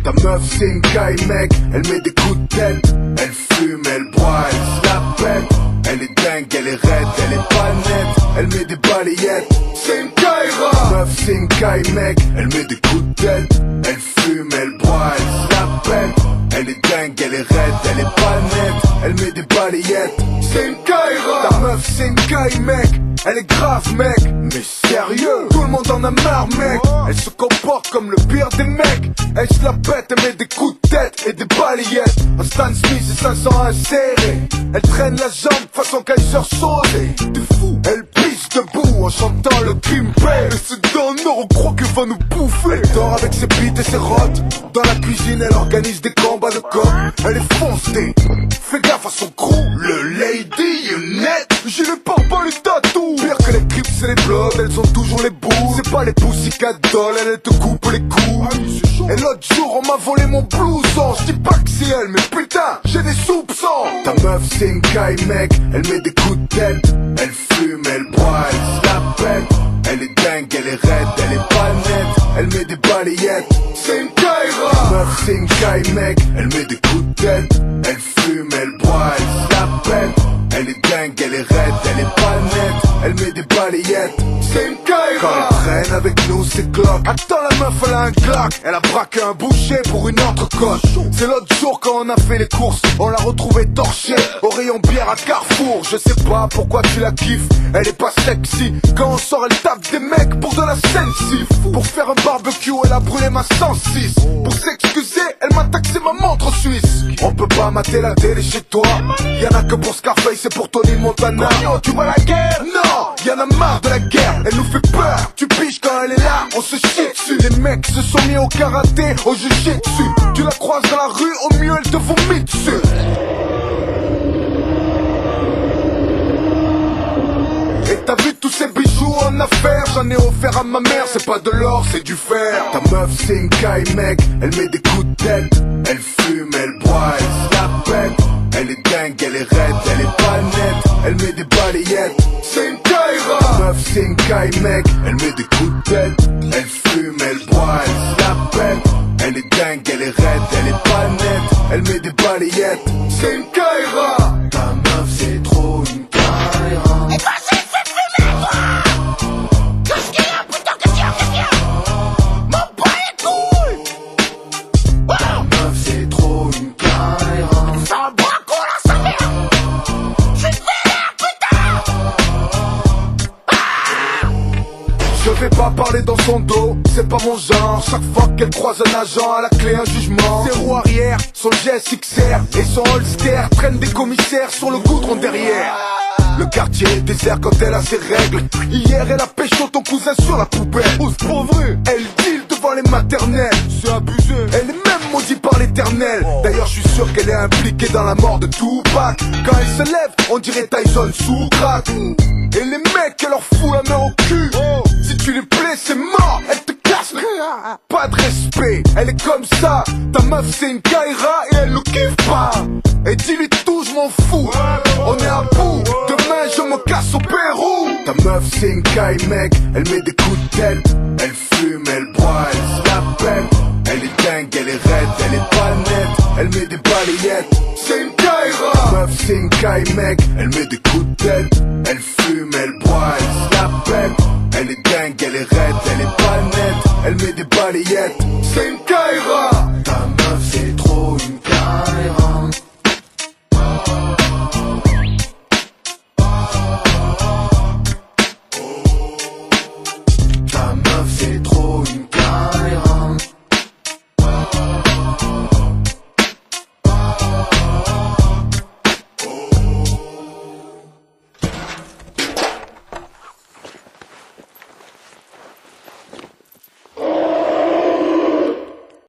Ta meuf c'est une caille mec, elle met des coups de tête. Elle fume, elle boit, elle se la pète. Elle est dingue, elle est raide, elle est pas nette. Elle met des balayettes, c'est une caillera. Ta meuf c'est une caille mec, elle met des coups de tête. Elle fume, elle boit, elle se la pète. Elle est dingue, elle est raide, elle est pas nette. Elle met des balayettes, c'est une caillera. Ta meuf c'est une caille mec, elle est grave mec. Mais sérieux, tout le monde en a marre mec. Elle se comporte comme le pire des mecs. Elle se la pète, elle met des coups de tête et des balayettes. Un Stan Smith et 500 insérés. Elle traîne la jambe façon Kaiser Soze. T'es fou, elle pisse debout en chantant le crime paix. Et c'est dans le nord, on croit qu'elle va nous bouffer. Elle dort avec ses bites et ses rottes. Dans la cuisine, elle organise des combats de coq. Elle est foncée, fais gaffe à son crew. Le lady est net, j'ai les pas les tatous. Pire que les Crips et les Bloods, elles ont toujours les bouts. C'est pas les Pussycat Dolls, elles te coupent les coups. Et l'autre jour on m'a volé mon blouson. J'dis pas que c'est elle, mais putain, j'ai des soupçons. Ta meuf c'est une caille mec, elle met des coups de tête. Elle fume, elle boit, elle se la pète. Elle est dingue, elle est raide, elle est pas nette. Elle met des balayettes, c'est une caillera. Ta meuf c'est une caille mec, elle met des coups de tête. Elle fume, elle boit, elle se la pète. Elle est dingue, elle est raide, elle est pas nette. Elle met des balayettes, c'est une caillera. Quand elle traîne avec nous c'est cloque. Attends, la meuf elle a un claque. Elle a braqué un boucher pour une entrecôte. C'est l'autre jour quand on a fait les courses, on l'a retrouvée torchée au rayon bière à Carrefour. Je sais pas pourquoi tu la kiffes, elle est pas sexy. Quand on sort elle tape des mecs pour de la sensi. Pour faire un barbecue elle a brûlé ma 106. Pour s'excuser elle m'a taxé ma montre suisse. On peut pas mater la télé chez toi. Y'en a que pour Scarface et pour Tony Montana. Yo, tu vois la guerre? Non, y'en a marre de la guerre, elle nous fait peur. Tu piges quand elle est là, on se chie dessus. Les mecs se sont mis au karaté, au jiu-jitsu. Tu la croises dans la rue, au mieux elle te vomit dessus. Et t'as vu tous ces bijoux en affaires? J'en ai offert à ma mère, c'est pas de l'or, c'est du fer. Ta meuf c'est une caille mec, elle met des coups de tête. Elle fume, elle boit, elle se la pète. Elle est dingue, elle est raide, elle est pas nette. Elle met des balayettes, c'est une caillera. Ta meuf c'est une caille mec, elle met des coups de tête. Elle fume, elle boit, elle se la pète. Elle est dingue, elle est raide, elle est pas nette. Elle met des balayettes, c'est une caillera. Ta meuf c'est trop une caillera. Et toi c'est fait fumer toi. Qu'est-ce qu'il y a putain, qu'est-ce qu'il y a? M'en bats les couilles. Ta meuf c'est trop une caillera. Ça boit qu'on la sa mère. J'suis vénère putain. Je vais pas parler dans son dos, c'est pas mon genre. Chaque fois qu'elle croise un agent, à la clé un jugement. Ses roues arrière, son GSXR et son holster traînent des commissaires sur le goudron derrière. Le quartier est désert quand elle a ses règles. Hier elle a pécho ton cousin sur la poubelle. Oh c'est pas vrai. Elle deal devant les maternelles. C'est abusé. Elle est même maudite par l'éternel. D'ailleurs je suis sûr qu'elle est impliquée dans la mort de Tupac. Quand elle se lève on dirait Tyson sous crack. Et les mecs elle leur fout la main au cul. Si tu les plais c'est mort. Elle te casse. Pas de respect. Elle est comme ça. Ta meuf c'est une caïra et elle nous kiffe pas. Et dis-lui tout je m'en fous. On est à bout. Demain je me casse au Pérou. Ta meuf c'est une caille mec, elle met des coups de tête. Elle fume, elle boit, elle se la pète. Elle est dingue, elle est raide, elle est pas nette. Elle met des balayettes, c'est une caillera. Ta meuf c'est une caille mec, elle met des coups de tête. Elle fume, elle boit, elle se la pète. Elle est dingue, elle est raide, elle est pas nette. Elle met des balayettes, c'est une caillera.